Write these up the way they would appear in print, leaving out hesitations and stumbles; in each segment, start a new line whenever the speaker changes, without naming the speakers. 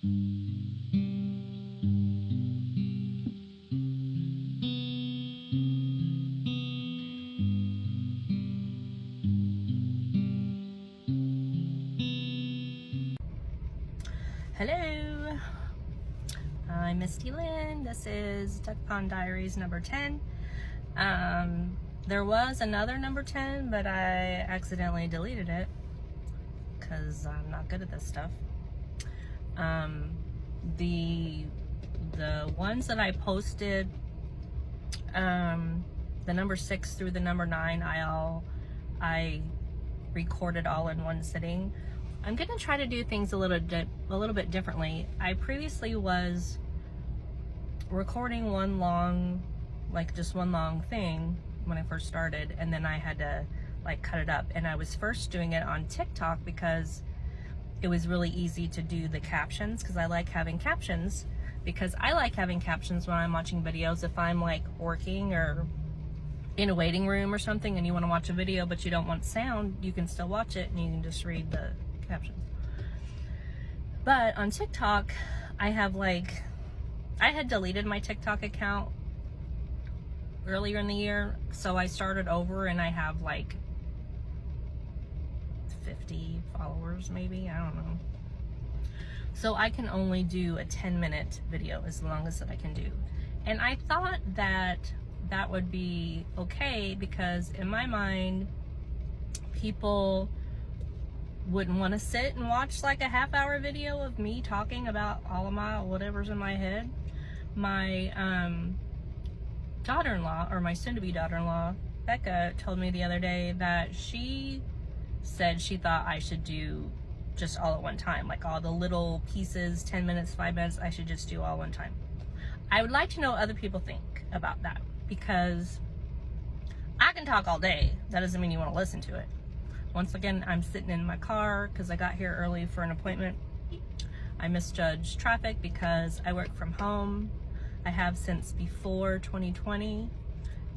Hello, I'm Misty Lynn. This is Duck Pond Diaries number 10. There was another number 10, but I accidentally deleted it because I'm not good at this stuff. The ones that I posted, the number 6 through the number 9, I recorded all in one sitting. I'm gonna try to do things a little bit differently. I previously was recording one long thing when I first started, and then I had to like cut it up. And I was first doing it on TikTok because it was really easy to do the captions, because I like having captions when I'm watching videos. If I'm like working or in a waiting room or something and you want to watch a video but you don't want sound, you can still watch it and you can just read the captions. But on TikTok, I had deleted my TikTok account earlier in the year, so I started over and I have like 50 followers maybe, I don't know. So I can only do a 10-minute video, as long as I can do. And I thought that would be okay, because in my mind, people wouldn't want to sit and watch like a half-hour video of me talking about all of my whatever's in my head. My daughter-in-law, or my soon-to-be daughter-in-law, Becca, told me the other day that she said she thought I should do just all at one time, like all the little pieces, 10 minutes, 5 minutes, I should just do all one time. I would like to know what other people think about that, because I can talk all day. That doesn't mean you want to listen to it. Once again, I'm sitting in my car because I got here early for an appointment. I misjudged traffic because I work from home. I have since before 2020,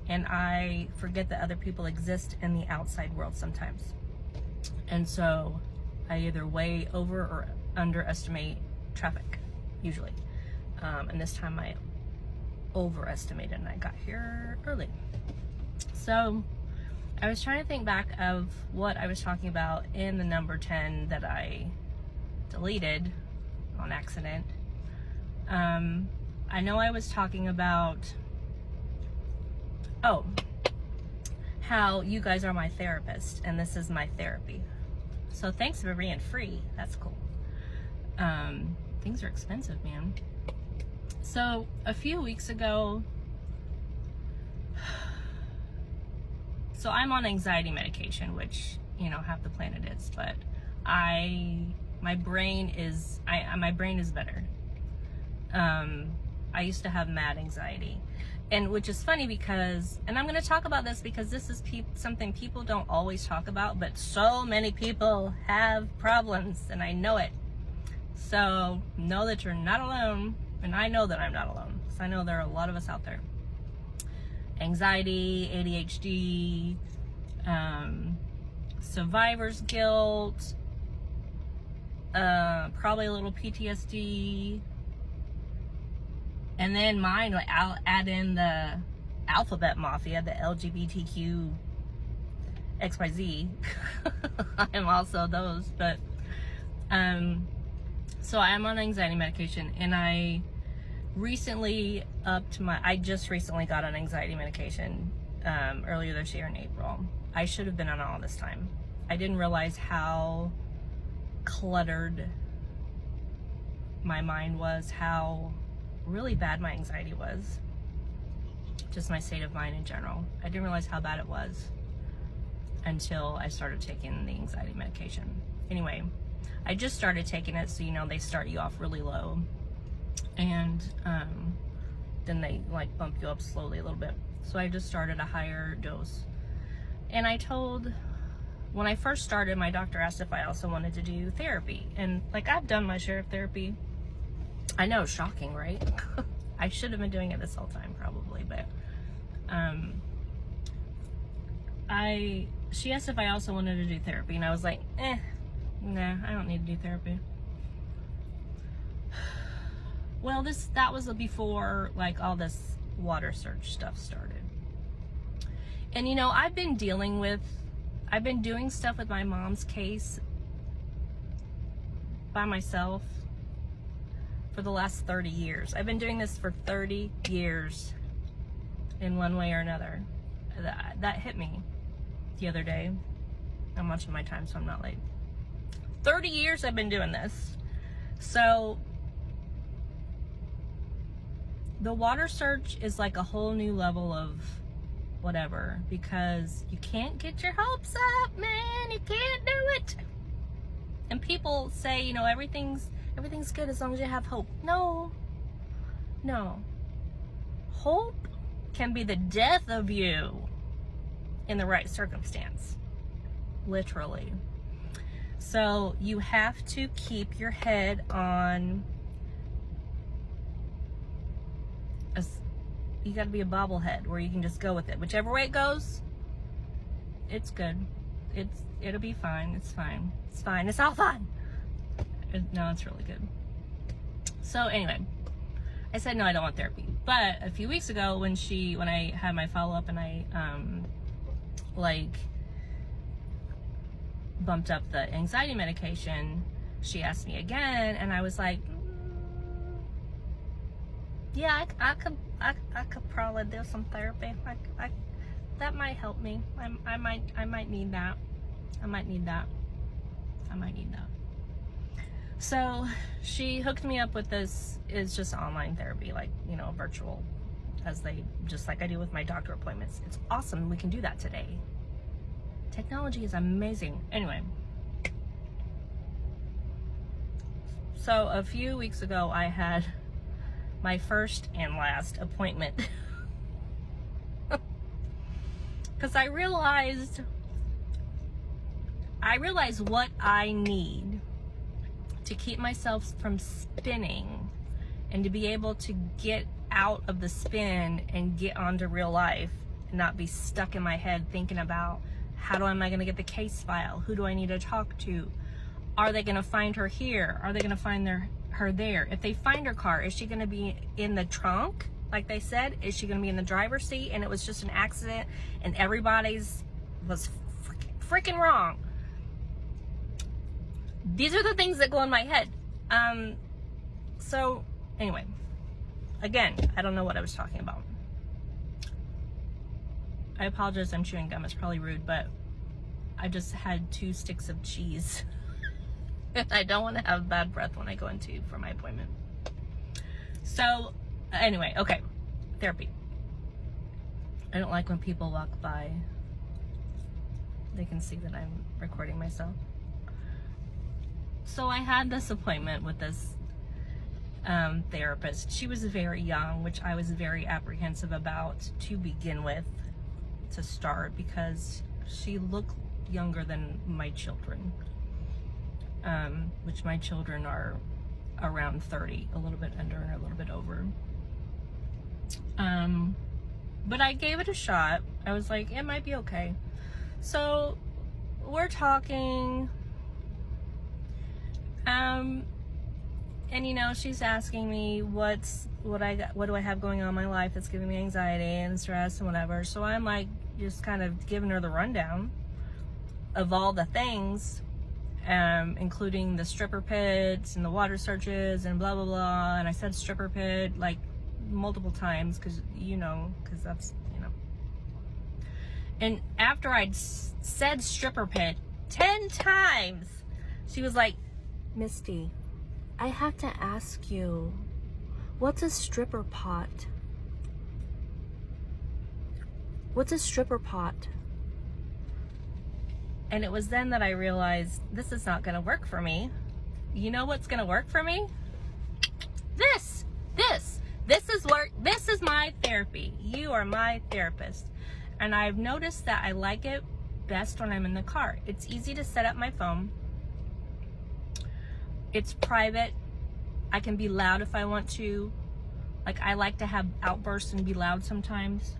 and I forget that other people exist in the outside world sometimes. And so I either way over or underestimate traffic, usually. And this time I overestimated and I got here early. So I was trying to think back of what I was talking about in the number 10 that I deleted on accident. I know I was talking about, how you guys are my therapist and this is my therapy. So thanks for being free. That's cool. Things are expensive, man. So a few weeks ago, so I'm on anxiety medication, which, you know, half the planet is, but my brain is better. I used to have mad anxiety, and which is funny because, and I'm going to talk about this because this is something people don't always talk about, but so many people have problems, and I know it. So know that you're not alone, and I know that I'm not alone, because I know there are a lot of us out there. Anxiety, ADHD, survivor's guilt, probably a little PTSD, and then mine, like, I'll add in the alphabet mafia, the LGBTQ XYZ. I'm also those, but so I'm on anxiety medication, and I just recently got on anxiety medication earlier this year in April. I should have been on all this time. I didn't realize how cluttered my mind was, how really bad my anxiety was, just my state of mind in general. I didn't realize how bad it was until I started taking the anxiety medication. Anyway, I just started taking it, so you know, they start you off really low, and then they like bump you up slowly a little bit. So I just started a higher dose. And when I first started, my doctor asked if I also wanted to do therapy. And like, I've done my share of therapy. I know, shocking, right? I should have been doing it this whole time probably, but she asked if I also wanted to do therapy, and I was like, nah, I don't need to do therapy. well, that was before like all this water search stuff started. And you know, I've been doing stuff with my mom's case by myself for the last 30 years. I've been doing this for 30 years in one way or another. That hit me the other day. I'm watching my time, so I'm not late. 30 years I've been doing this. So the water search is like a whole new level of whatever, because you can't get your hopes up, man. You can't do it. And people say, you know, everything's good as long as you have hope. No. Hope can be the death of you in the right circumstance. Literally. So you have to keep your head on. You got to be a bobblehead where you can just go with it. Whichever way it goes, it's good. It'll be fine. It's fine. It's fine. It's all fun. No, it's really good. So anyway, I said no, I don't want therapy. But a few weeks ago, when I had my follow up and I like bumped up the anxiety medication, she asked me again, and I was like, yeah, I could probably do some therapy. That might help me. I might need that. I might need that. So she hooked me up with this. It's just online therapy, like, you know, virtual, just like I do with my doctor appointments. It's awesome. We can do that today. Technology is amazing. Anyway, so a few weeks ago I had my first and last appointment because I realized what I need to keep myself from spinning and to be able to get out of the spin and get onto real life and not be stuck in my head thinking about how am I going to get the case file? Who do I need to talk to? Are they going to find her here? Are they going to find her there? If they find her car, is she going to be in the trunk like they said? Is she going to be in the driver's seat and it was just an accident and everybody's was freaking wrong? These are the things that go in my head. So anyway, again, I don't know what I was talking about. I apologize, I'm chewing gum. It's probably rude, but I just had 2 sticks of cheese. I don't want to have bad breath when I go into for my appointment. So anyway, okay, therapy. I don't like when people walk by. They can see that I'm recording myself. So I had this appointment with this therapist. She was very young, which I was very apprehensive about to begin with, to start, because she looked younger than my children, which my children are around 30, a little bit under and a little bit over. But I gave it a shot. I was like, it might be okay. So we're talking, and you know, she's asking me what do I have going on in my life that's giving me anxiety and stress and whatever. So I'm like just kind of giving her the rundown of all the things, including the stripper pits and the water searches and blah blah blah. And I said stripper pit like multiple times because that's, you know. And after I'd said stripper pit 10 times, she was like, Misty, I have to ask you, what's a stripper pot? What's a stripper pot? And it was then that I realized this is not going to work for me. You know what's going to work for me? This is my therapy. You are my therapist. And I've noticed that I like it best when I'm in the car. It's easy to set up my phone. It's private. I can be loud if I want to. Like, I like to have outbursts and be loud sometimes.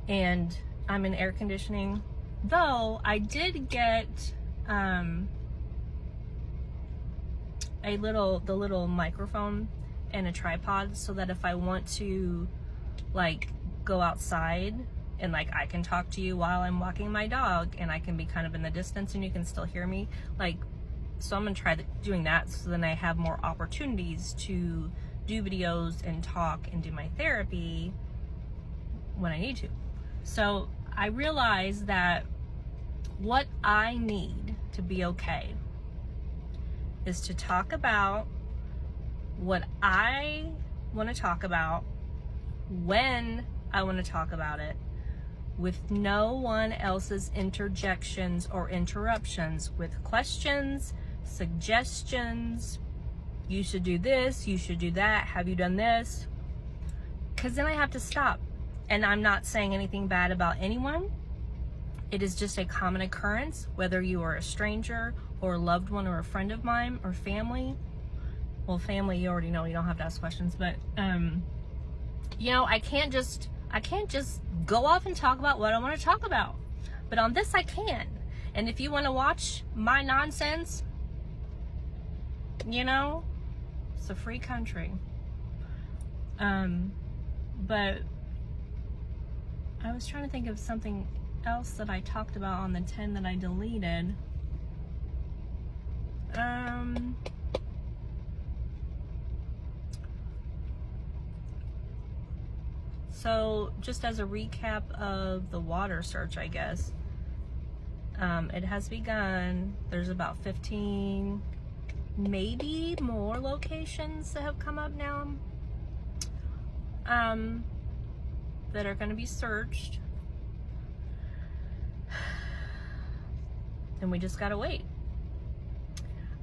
And I'm in air conditioning. Though I did get the little microphone and a tripod, so that if I want to like go outside and like I can talk to you while I'm walking my dog, and I can be kind of in the distance and you can still hear me. Like, so I'm gonna try doing that, so then I have more opportunities to do videos and talk and do my therapy when I need to. So I realized that what I need to be okay is to talk about what I want to talk about when I want to talk about it, with no one else's interjections or interruptions, with questions, suggestions, you should do this, you should do that, have you done this? Because then I have to stop. And I'm not saying anything bad about anyone. It is just a common occurrence, whether you are a stranger or a loved one or a friend of mine or family. Well, family, you already know, you don't have to ask questions, but you know, I can't just go off and talk about what I want to talk about. But on this I can. And if you want to watch my nonsense, you know, it's a free country. But I was trying to think of something else that I talked about on the 10 that I deleted. So just as a recap of the water search, I guess, it has begun. There's about 15, maybe more locations that have come up now, that are going to be searched, and we just gotta wait.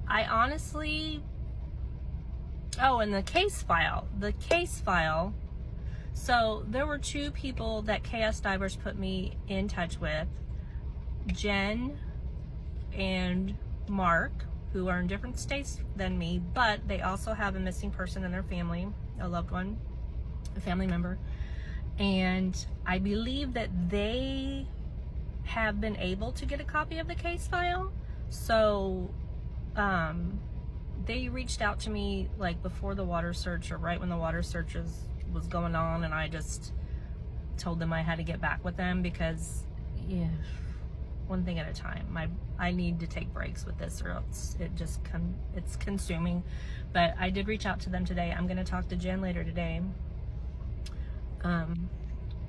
I honestly, oh, and the case file, so there were 2 people that Chaos Divers put me in touch with, Jen and Mark, who are in different states than me, but they also have a missing person in their family, a loved one, a family member. And I believe that they have been able to get a copy of the case file. So they reached out to me like before the water search, or right when the water search was going on, and I just told them I had to get back with them because, yeah, one thing at a time. I need to take breaks with this, or else it's consuming. But I did reach out to them today. I'm going to talk to Jen later today.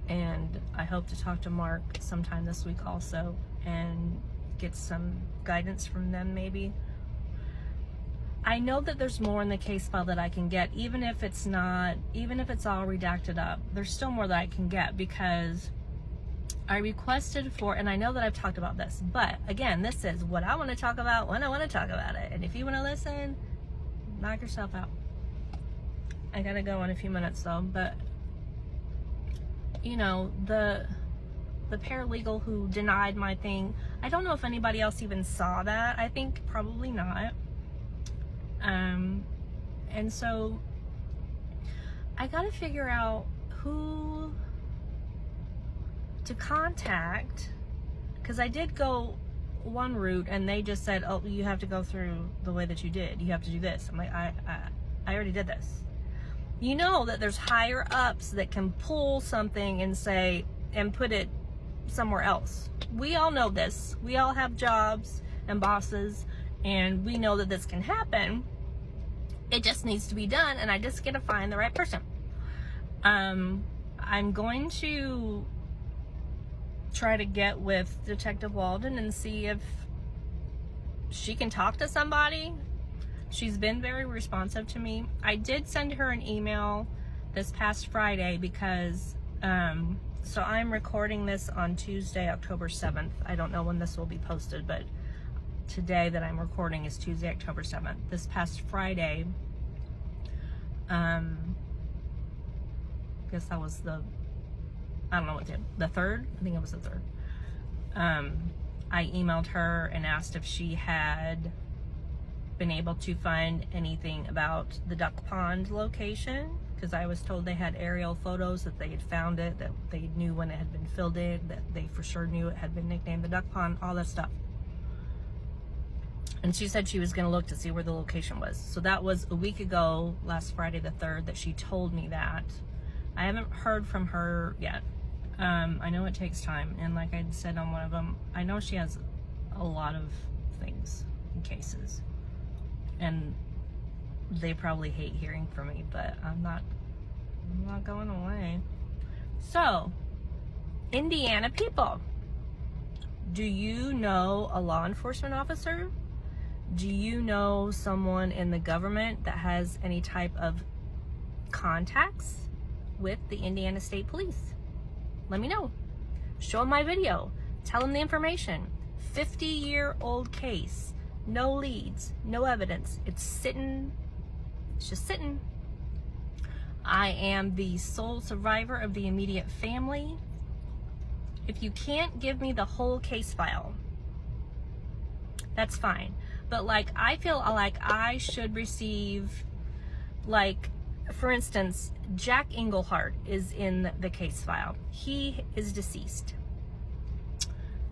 And I hope to talk to Mark sometime this week also, and get some guidance from them maybe. I know that there's more in the case file that I can get, even if it's all redacted up. There's still more that I can get, because I requested for, and I know that I've talked about this, but again, this is what I want to talk about when I want to talk about it. And if you want to listen, knock yourself out. I gotta go in a few minutes though, but you know, the paralegal who denied my thing, I don't know if anybody else even saw that. I think probably not. And so I gotta figure out who to contact, because I did go one route and they just said, oh, you have to go through the way that you did, you have to do this. I'm like, I already did this. You know that there's higher ups that can pull something and say, and put it somewhere else. We all know this. We all have jobs and bosses, and we know that this can happen. It just needs to be done, and I just gotta find the right person. I'm going to try to get with Detective Walden and see if she can talk to somebody. She's been very responsive to me. I did send her an email this past Friday because, so I'm recording this on Tuesday, October 7th. I don't know when this will be posted, but today that I'm recording is Tuesday, October 7th. This past Friday, I guess that was I don't know what day, the 3rd? I think it was the 3rd. I emailed her and asked if she had been able to find anything about the duck pond location, because I was told they had aerial photos, that they had found it, that they knew when it had been filled in, that they for sure knew it had been nicknamed the duck pond, all that stuff. And she said she was going to look to see where the location was. So that was a week ago, last Friday the 3rd, that she told me that. I haven't heard from her yet. I know it takes time. And like I said on one of them, I know she has a lot of things and cases. And they probably hate hearing from me, but I'm not going away. So, Indiana people, do you know a law enforcement officer? Do you know someone in the government that has any type of contacts with the Indiana State Police? Let me know. Show them my video. Tell them the information. 50-year-old case. No leads. No evidence. It's just sitting. I am the sole survivor of the immediate family. If you can't give me the whole case file, that's fine. But like, I feel like I should receive, like, for instance, Jack Engelhardt is in the case file. He is deceased.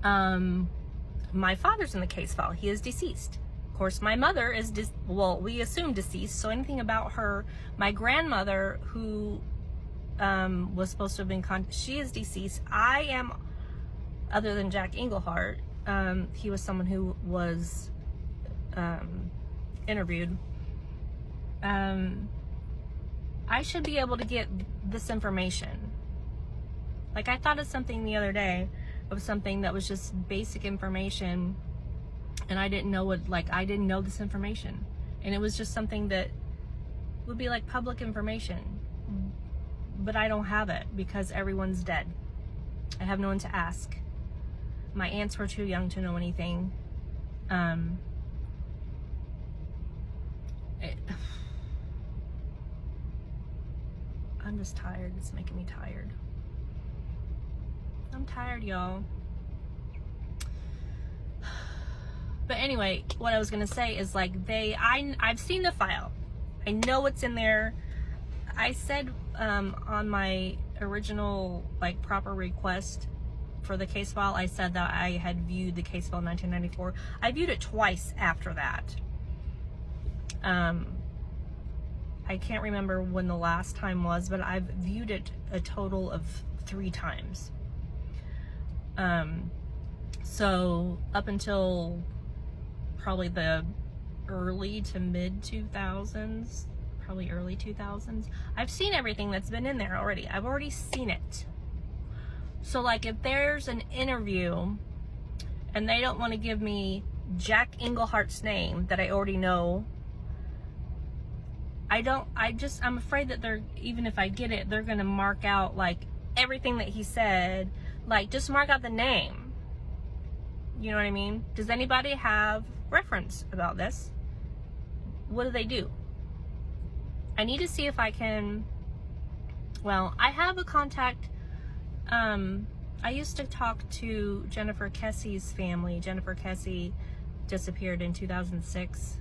My father's in the case file. He is deceased. Of course, my mother is, well, we assume deceased, so anything about her, my grandmother, who was supposed to have been, she is deceased. I am, other than Jack Engelhardt, he was someone who was interviewed. I should be able to get this information. Like, I thought of something the other day, of something that was just basic information, and I didn't know what, like, I didn't know this information, and it was just something that would be like public information, but I don't have it because everyone's dead. I have no one to ask. My aunts were too young to know anything. I'm just tired. It's making me tired. I'm tired, y'all. But anyway, what I was gonna say is, like, I've seen the file. I know what's in there. I said on my original, like, proper request for the case file, I said that I had viewed the case file in 1994. I viewed it twice after that. I can't remember when the last time was, but I've viewed it a total of 3 times. So up until probably the early to mid 2000s, probably early 2000s, I've seen everything that's been in there already. I've already seen it. So, like, if there's an interview and they don't want to give me Jack Engelhardt's name that I already know, I'm afraid that even if I get it, they're going to mark out, like, everything that he said. Like, just mark out the name. You know what I mean? Does anybody have reference about this? What do they do? I need to see if I can, well, I have a contact. I used to talk to Jennifer Kessie's family. Jennifer Kessie disappeared in 2006.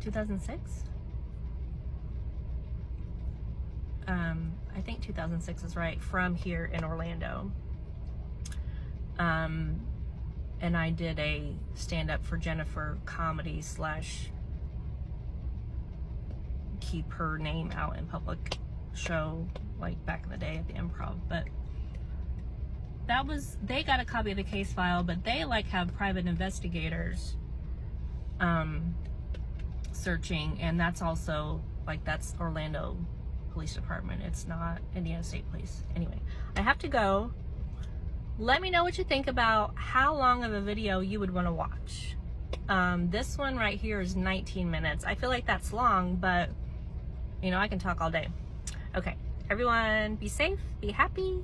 2006? I think 2006 is right, from here in Orlando. And I did a stand-up for Jennifer comedy / keep her name out in public show, like back in the day at the Improv. But that was, they got a copy of the case file, but they, like, have private investigators searching, and that's also, like, that's Orlando Police Department. It's not Indiana State Police. Anyway, I have to go. Let me know what you think about how long of a video you would want to watch. This one right here is 19 minutes. I feel like that's long, but, you know, I can talk all day. Okay, everyone, be safe, be happy.